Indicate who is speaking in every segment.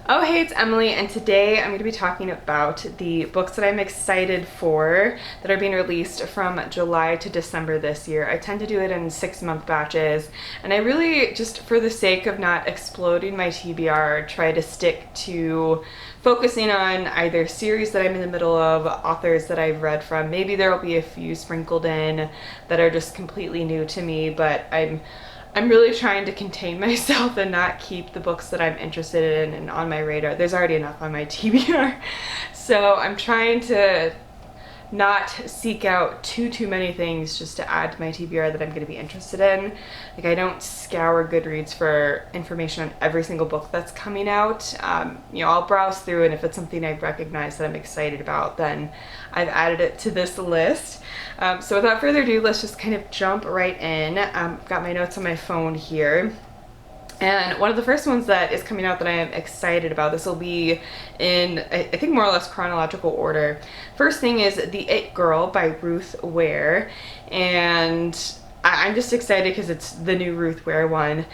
Speaker 1: Oh, hey, it's Emily, and today I'm going to be talking about the books that I'm excited for that are being released from July to December this year. I tend to do it in 6-month batches, and I really, just for the sake of not exploding my TBR, try to stick to focusing on either series that I'm in the middle of, authors that I've read from. Maybe there will be a few sprinkled in that are just completely new to me, but I'm really trying to contain myself and not keep the books that I'm interested in and on my radar. There's already enough on my TBR. So I'm trying to not seek out too many things just to add to my TBR that I'm going to be interested in. Like, I don't scour Goodreads for information on every single book that's coming out. I'll browse through, and if it's something I recognize that I'm excited about, then I've added it to this list. So without further ado, let's just kind of jump right in. I've got my notes on my phone here. And one of the first ones that is coming out that I am excited about, this will be in, I think, more or less chronological order. First thing is The It Girl by Ruth Ware. And I'm just excited because it's the new Ruth Ware one.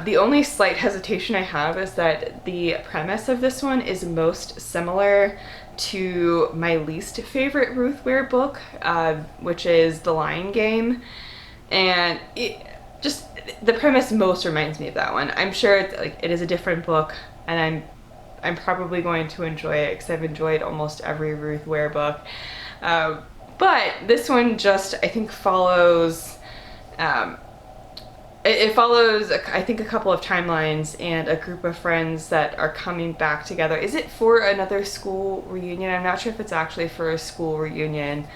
Speaker 1: The only slight hesitation I have is that the premise of this one is most similar to my least favorite Ruth Ware book, which is The Lying Game. And the premise most reminds me of that one. I'm sure it is a different book, and I'm probably going to enjoy it because I've enjoyed almost every Ruth Ware book. But this one just, I think, follows it follows, I think, a couple of timelines and a group of friends that are coming back together. Is it for another school reunion? I'm not sure if it's actually for a school reunion.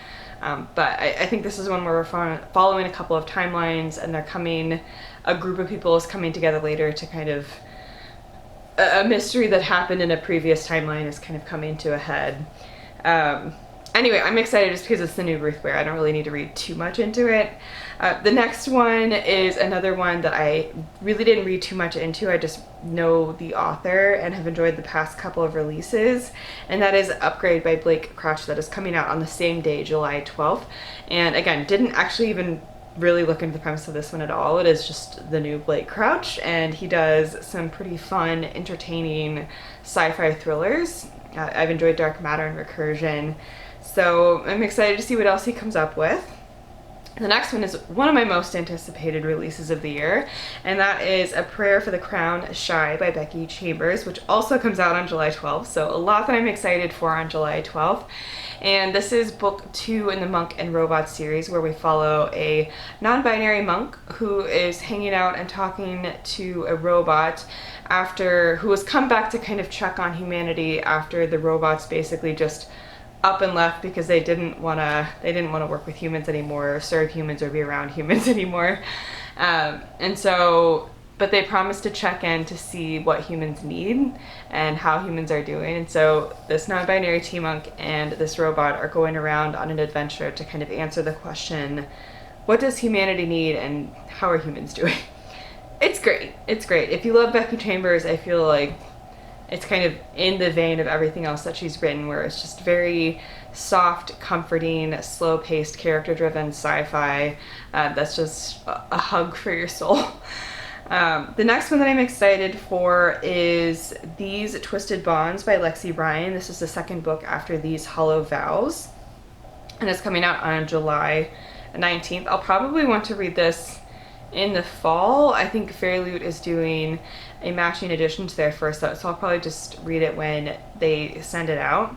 Speaker 1: But I think this is one where we're following a couple of timelines, and a group of people is coming together later to kind of, a mystery that happened in a previous timeline is kind of coming to a head. Anyway, I'm excited just because it's the new Ruth Ware. I don't really need to read too much into it. The next one is another one that I really didn't read too much into. I just know the author and have enjoyed the past couple of releases, and that is Upgrade by Blake Crouch, that is coming out on the same day, July 12th. And again, didn't actually even really look into the premise of this one at all. It is just the new Blake Crouch, and he does some pretty fun, entertaining sci-fi thrillers. I've enjoyed Dark Matter and Recursion, so I'm excited to see what else he comes up with. The next one is one of my most anticipated releases of the year, and that is A Prayer for the Crown, Shy by Becky Chambers, which also comes out on July 12th, so a lot that I'm excited for on July 12th. And this is book 2 in the Monk and Robot series, where we follow a non-binary monk who is hanging out and talking to a robot who has come back to kind of check on humanity after the robots basically just up and left because they didn't want to work with humans anymore, or serve humans, or be around humans anymore. But they promised to check in to see what humans need and how humans are doing. And so this non-binary T-monk and this robot are going around on an adventure to kind of answer the question, what does humanity need and how are humans doing? It's great. It's great. If you love Becky Chambers, I feel like it's kind of in the vein of everything else that she's written, where it's just very soft, comforting, slow-paced, character-driven sci-fi that's just a hug for your soul. The next one that I'm excited for is These Twisted Bonds by Lexi Ryan. This is the second book after These Hollow Vows, and it's coming out on July 19th. I'll probably want to read this in the fall. I think Fairy Loot is doing a matching edition to their first set, so I'll probably just read it when they send it out.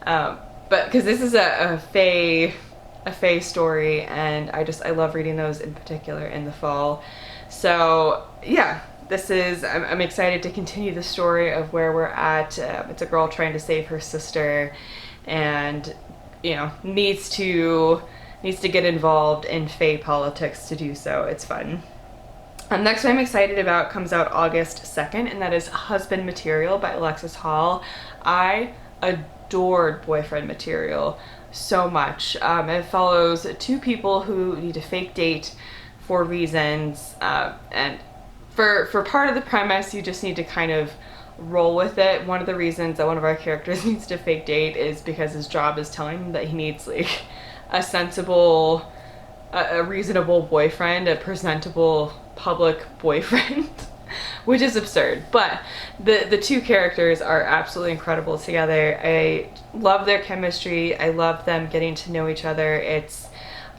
Speaker 1: But because this is a Fae story, and I love reading those in particular in the fall. So yeah, I'm excited to continue the story of where we're at. It's a girl trying to save her sister, and needs to get involved in Fae politics to do so. It's fun. Next one I'm excited about comes out August 2nd, and that is Husband Material by Alexis Hall. I adored Boyfriend Material so much. It follows two people who need to fake date for reasons, and for part of the premise, you just need to kind of roll with it. One of the reasons that one of our characters needs to fake date is because his job is telling him that he needs like a sensible, a reasonable boyfriend, a presentable public boyfriend, which is absurd. But the two characters are absolutely incredible together. I love their chemistry. I love them getting to know each other. It's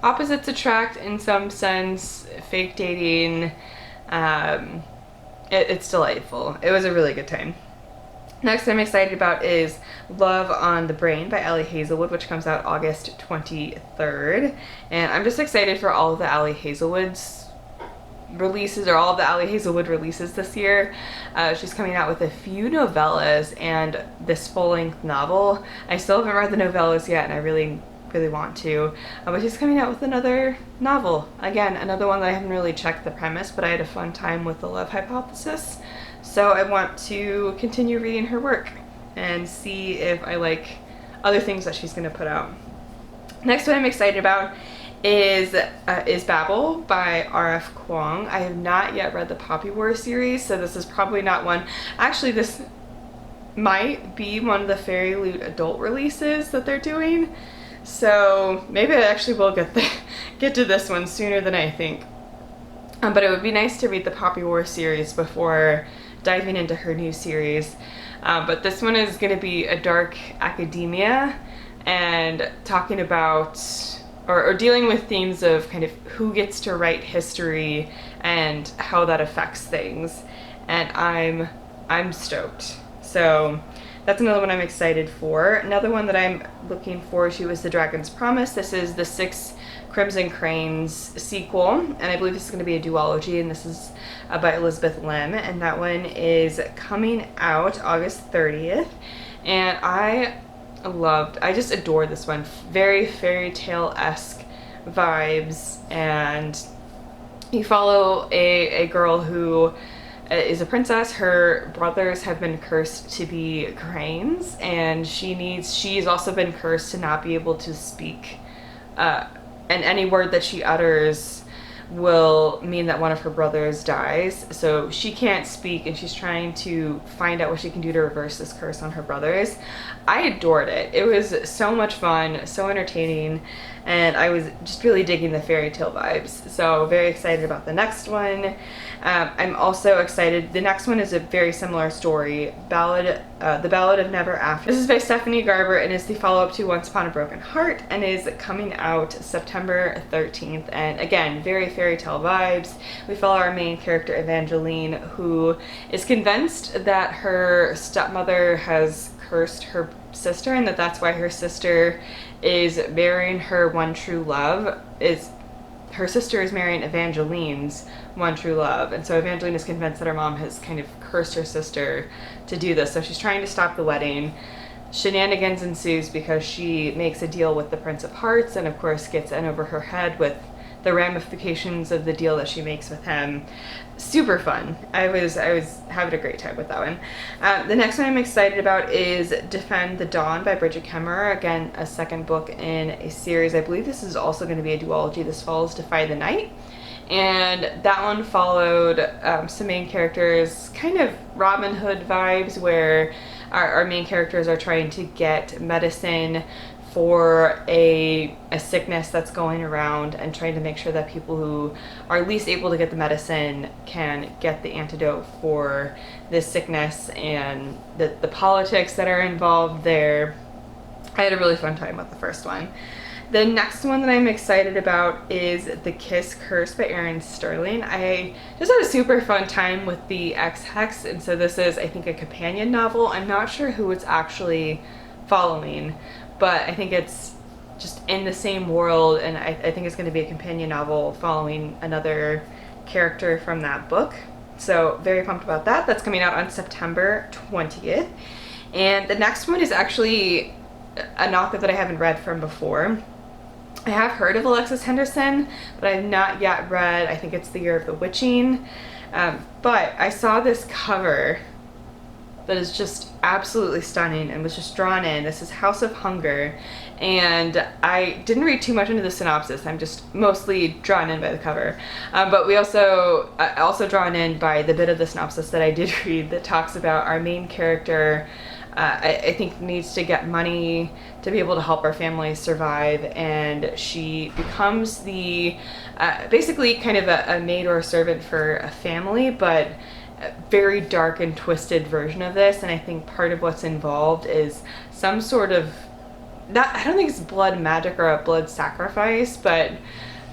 Speaker 1: opposites attract in some sense, fake dating. It's delightful. It was a really good time. Next I'm excited about is Love on the Brain by Allie Hazelwood, which comes out August 23rd. And I'm just excited for all of the Allie Hazelwood's releases, or all of the Allie Hazelwood releases this year. She's coming out with a few novellas and this full-length novel. I still haven't read the novellas yet, and I really want to. But she's coming out with another novel. Again, another one that I haven't really checked the premise, but I had a fun time with The Love Hypothesis. So I want to continue reading her work and see if I like other things that she's going to put out. Next one I'm excited about is Babel by R.F. Kuang. I have not yet read the Poppy War series, so this is probably not one. Actually, this might be one of the Fairy Loot adult releases that they're doing. So maybe I actually will get to this one sooner than I think. But it would be nice to read the Poppy War series before diving into her new series. But this one is going to be a dark academia and talking about or dealing with themes of kind of who gets to write history and how that affects things. And I'm stoked. So that's another one I'm excited for. Another one that I'm looking forward to is The Dragon's Promise. This is the Six Crimson Cranes sequel, and I believe this is going to be a duology, and this is by Elizabeth Lim, and that one is coming out August 30th. And I just adore this one. Very fairy tale-esque vibes, and you follow a girl who is a princess. Her brothers have been cursed to be cranes, and she's also been cursed to not be able to speak, and any word that she utters will mean that one of her brothers dies. So she can't speak, and she's trying to find out what she can do to reverse this curse on her brothers. I adored it. It was so much fun, so entertaining, and I was just really digging the fairy tale vibes. So very excited about the next one. I'm also excited. The next one is a very similar story, The Ballad of Never After. This is by Stephanie Garber and is the follow-up to Once Upon a Broken Heart, and is coming out September 13th. And again, very fairy tale vibes. We follow our main character Evangeline, who is convinced that her stepmother has cursed her sister, and that's why her sister is marrying her one true love. Her sister is marrying Evangeline's one true love, and so Evangeline is convinced that her mom has kind of cursed her sister to do this, so she's trying to stop the wedding. Shenanigans ensues because she makes a deal with the Prince of Hearts, and of course gets in over her head with the ramifications of the deal that she makes with him. Super fun. I was having a great time with that one. The next one I'm excited about is Defend the Dawn by Bridget Kemmerer. Again, a second book in a series. I believe this is also going to be a duology. This follows Defy the Night. And that one followed some main characters, kind of Robin Hood vibes, where our main characters are trying to get medicine for a sickness that's going around, and trying to make sure that people who are least able to get the medicine can get the antidote for this sickness, and the politics that are involved there. I had a really fun time with the first one. The next one that I'm excited about is The Kiss Curse by Erin Sterling. I just had a super fun time with the X-Hex, and so this is, I think, a companion novel. I'm not sure who it's actually following, but I think it's just in the same world, and I think it's going to be a companion novel following another character from that book. So very pumped about that. That's coming out on September 20th. And the next one is actually an author that I haven't read from before. I have heard of Alexis Henderson, but I have not yet read, I think it's The Year of the Witching. But I saw this cover that is just absolutely stunning and was just drawn in. This is House of Hunger, and I didn't read too much into the synopsis. I'm just mostly drawn in by the cover. But we also drawn in by the bit of the synopsis that I did read that talks about our main character, I think, needs to get money to be able to help our family survive, and she becomes the basically kind of a maid or a servant for a family, but very dark and twisted version of this, and I think part of what's involved is some sort of, not, I don't think it's blood magic or a blood sacrifice, but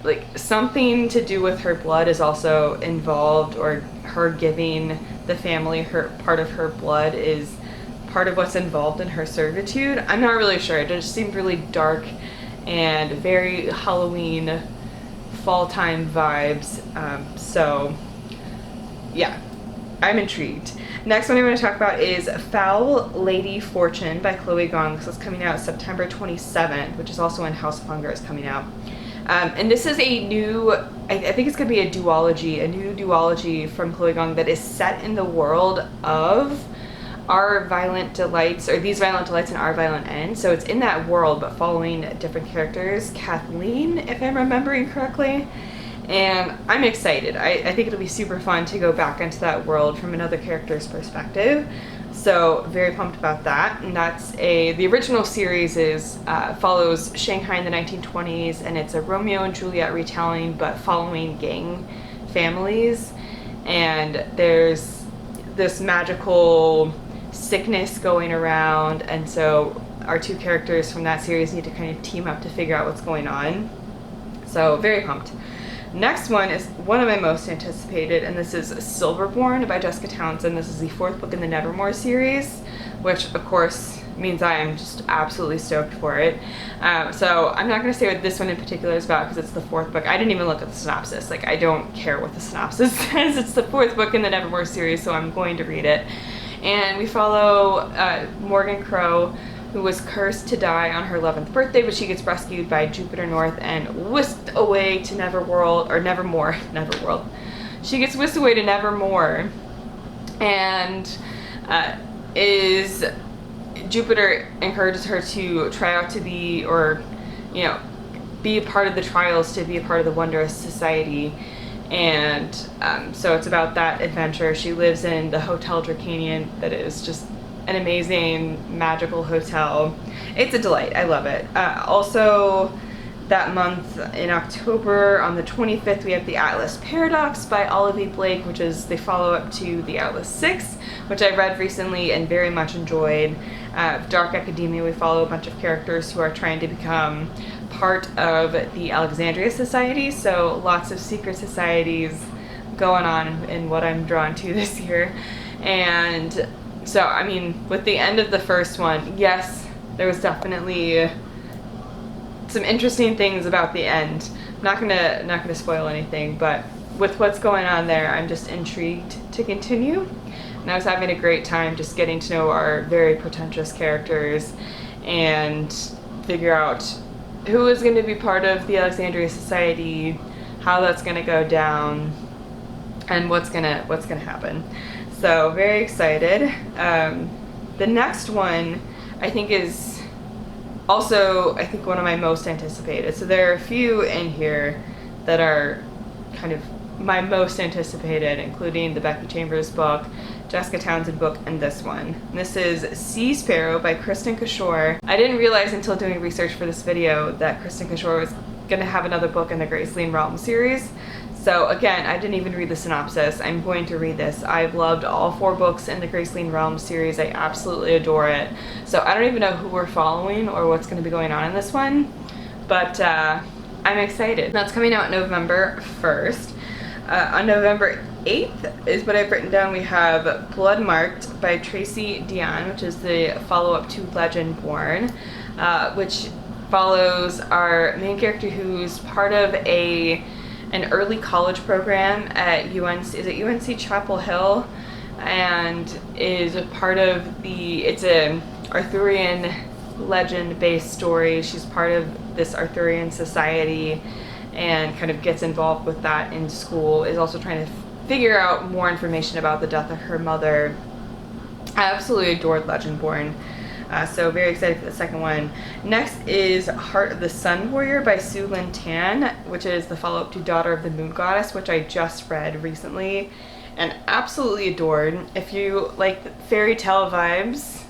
Speaker 1: like something to do with her blood is also involved, or her giving the family her part of her blood is part of what's involved in her servitude. I'm not really sure. It just seemed really dark and very Halloween fall time vibes. So yeah, I'm intrigued. Next one I'm going to talk about is Foul Lady Fortune by Chloe Gong. This is coming out September 27th, which is also when House of Hunger is coming out. And this is a new, I think it's going to be a new duology from Chloe Gong that is set in the world of Our Violent Delights, or These Violent Delights and Our Violent End. So it's in that world, but following different characters. Kathleen, if I'm remembering correctly. And I'm excited. I think it'll be super fun to go back into that world from another character's perspective. So very pumped about that. And that's the original series follows Shanghai in the 1920s, and it's a Romeo and Juliet retelling, but following gang families. And there's this magical sickness going around, and so our two characters from that series need to kind of team up to figure out what's going on. So very pumped. Next one is one of my most anticipated, and this is Silverborn by Jessica Townsend. This is the 4th book in the Nevermore series, which of course means I am just absolutely stoked for it. So I'm not going to say what this one in particular is about because it's the 4th book. I didn't even look at the synopsis. Like, I don't care what the synopsis says. It's the 4th book in the Nevermore series, so I'm going to read it. And we follow Morgan Crow, who was cursed to die on her 11th birthday, but she gets rescued by Jupiter North and whisked away to Neverworld. She gets whisked away to Nevermore, and Jupiter encourages her to try out to be, or be a part of the trials, to be a part of the Wondrous Society. And so it's about that adventure. She lives in the Hotel Dracanian, that is just an amazing magical hotel. It's a delight. I love it. Also that month in October, on the 25th, we have The Atlas Paradox by Olivia Blake, which is the follow-up to The Atlas 6, which I read recently and very much enjoyed. Dark Academia, we follow a bunch of characters who are trying to become part of the Alexandria Society, so lots of secret societies going on in what I'm drawn to this year. And so, I mean, with the end of the first one, yes, there was definitely some interesting things about the end. I'm not gonna spoil anything, but with what's going on there, I'm just intrigued to continue. And I was having a great time just getting to know our very pretentious characters and figure out who is going to be part of the Alexandria Society, how that's going to go down, and what's gonna happen. So very excited. The next one I think is also, I think, one of my most anticipated. So there are a few in here that are kind of my most anticipated, including the Becky Chambers book, Jessica Townsend book, and this one. And this is Sea Sparrow by Kristen Kishore. I didn't realize until doing research for this video that Kristen Kishore was going to have another book in the Graceland Realm series. So again, I didn't even read the synopsis. I'm going to read this. I've loved all 4 books in the Graceland Realm series. I absolutely adore it. So I don't even know who we're following or what's going to be going on in this one, but I'm excited. That's coming out November 1st. On November 8th is what I've written down. We have Blood Marked by Tracy Dion, which is the follow-up to Legend Born, which follows our main character who's part of an early college program at UNC, is it UNC Chapel Hill, and is a part of it's a Arthurian legend based story. She's part of this Arthurian society and kind of gets involved with that in school, is also trying to figure out more information about the death of her mother. I absolutely adored Legendborn. So very excited for the second one. Next is Heart of the Sun Warrior by Sue Lynn Tan, which is the follow-up to Daughter of the Moon Goddess, which I just read recently and absolutely adored. If you like fairy tale vibes,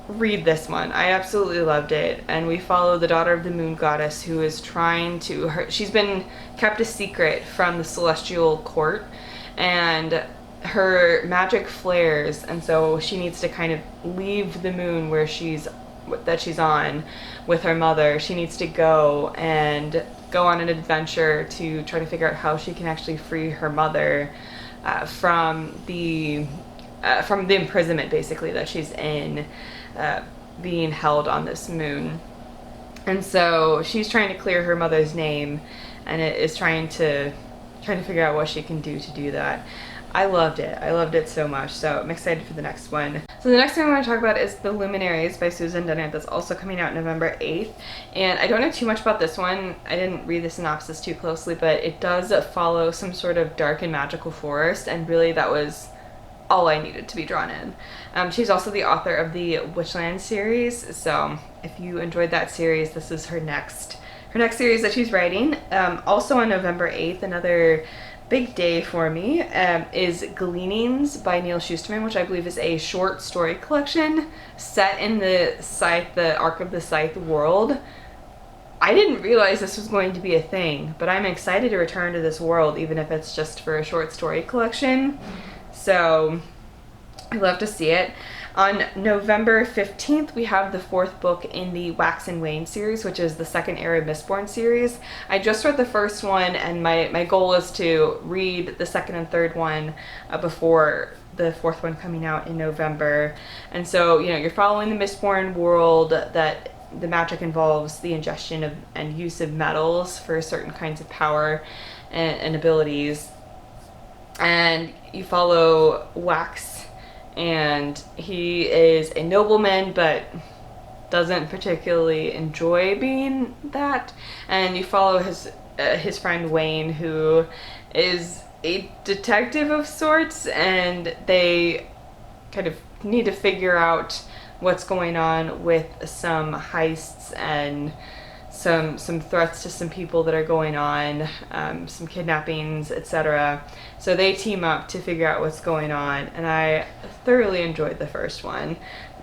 Speaker 1: read this one. I absolutely loved it. And we follow the Daughter of the Moon Goddess, who is trying to, she's been kept a secret from the celestial court, and her magic flares, and so she needs to kind of leave the moon where that she's on with her mother. She needs to go on an adventure to try to figure out how she can actually free her mother from the imprisonment, basically, that she's in, being held on this moon. And so she's trying to clear her mother's name, and it is trying to figure out what she can do to do that. I loved it. I loved it so much. So I'm excited for the next one. So the next thing I want to talk about is The Luminaries by Susan Dennett. That's also coming out November 8th. And I don't know too much about this one. I didn't read the synopsis too closely, but it does follow some sort of dark and magical forest, and really that was all I needed to be drawn in. She's also the author of the Witchland series, so if you enjoyed that series, this is her next series that she's writing. Also on November 8th, another big day for me, is Gleanings by Neil Shusterman, which I believe is a short story collection set in the Ark of the Scythe world. I didn't realize this was going to be a thing, but I'm excited to return to this world, even if it's just for a short story collection. So I love to see it. On November 15th, we have the 4th book in the Wax and Wane series, which is the second era Mistborn series. I just read the first one, and my goal is to read the second and third one before the 4th one coming out in November. And so, you're following the Mistborn world, that the magic involves the ingestion of and use of metals for certain kinds of power and abilities. And you follow Wax, and he is a nobleman but doesn't particularly enjoy being that. And you follow his friend Wayne, who is a detective of sorts, and they kind of need to figure out what's going on with some heists and some threats to some people that are going on, some kidnappings, etc. So they team up to figure out what's going on, and I thoroughly enjoyed the first one.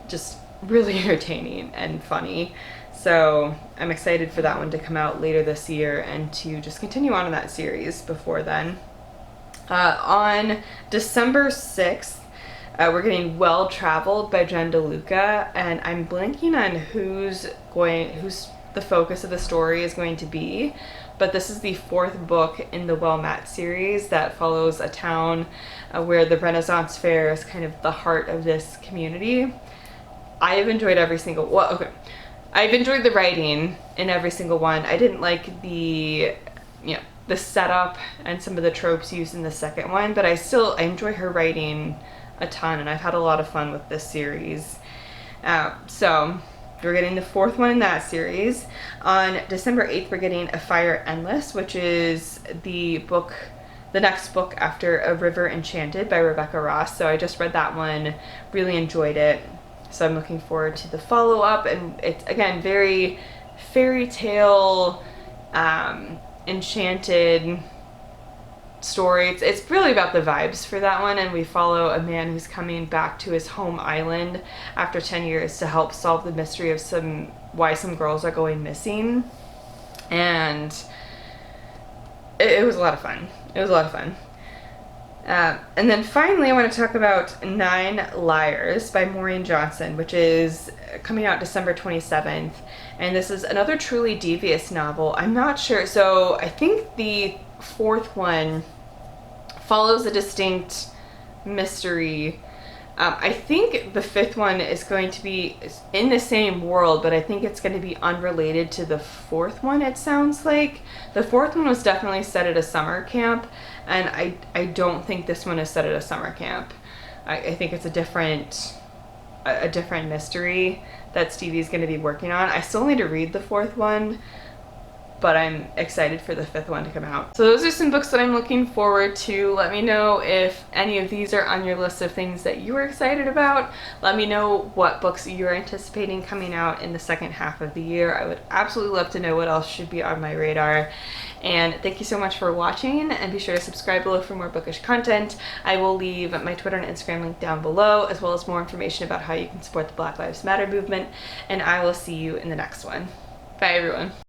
Speaker 1: Just really entertaining and funny. So I'm excited for that one to come out later this year and to just continue on in that series before then. On December 6th, we're getting Well Traveled by Jen DeLuca, and I'm blanking on who's the focus of the story is going to be, but this is the 4th book in the Well Met series that follows a town where the Renaissance Fair is kind of the heart of this community. I have enjoyed I've enjoyed the writing in every single one. I didn't like the setup and some of the tropes used in the second one, but I enjoy her writing a ton, and I've had a lot of fun with this series. So we're getting the 4th one in that series. On December 8th, we're getting A Fire Endless, which is the next book after A River Enchanted by Rebecca Ross. So I just read that one, really enjoyed it. So I'm looking forward to the follow-up, and it's, again, very fairy tale, enchanted story. It's really about the vibes for that one, and we follow a man who's coming back to his home island after 10 years to help solve the mystery of why some girls are going missing. And it was a lot of fun. And then finally, I want to talk about 9 Liars by Maureen Johnson, which is coming out December 27th. And this is another truly devious novel. I'm not sure. So I think the 4th one follows a distinct mystery. I think the 5th one is going to be in the same world, but I think it's going to be unrelated to the 4th one, it sounds like. The 4th one was definitely set at a summer camp, and I don't think this one is set at a summer camp. I think it's a different mystery that Stevie's going to be working on. I still need to read the 4th one, but I'm excited for the 5th one to come out. So those are some books that I'm looking forward to. Let me know if any of these are on your list of things that you are excited about. Let me know what books you're anticipating coming out in the second half of the year. I would absolutely love to know what else should be on my radar. And thank you so much for watching, and be sure to subscribe below for more bookish content. I will leave my Twitter and Instagram link down below, as well as more information about how you can support the Black Lives Matter movement, and I will see you in the next one. Bye everyone.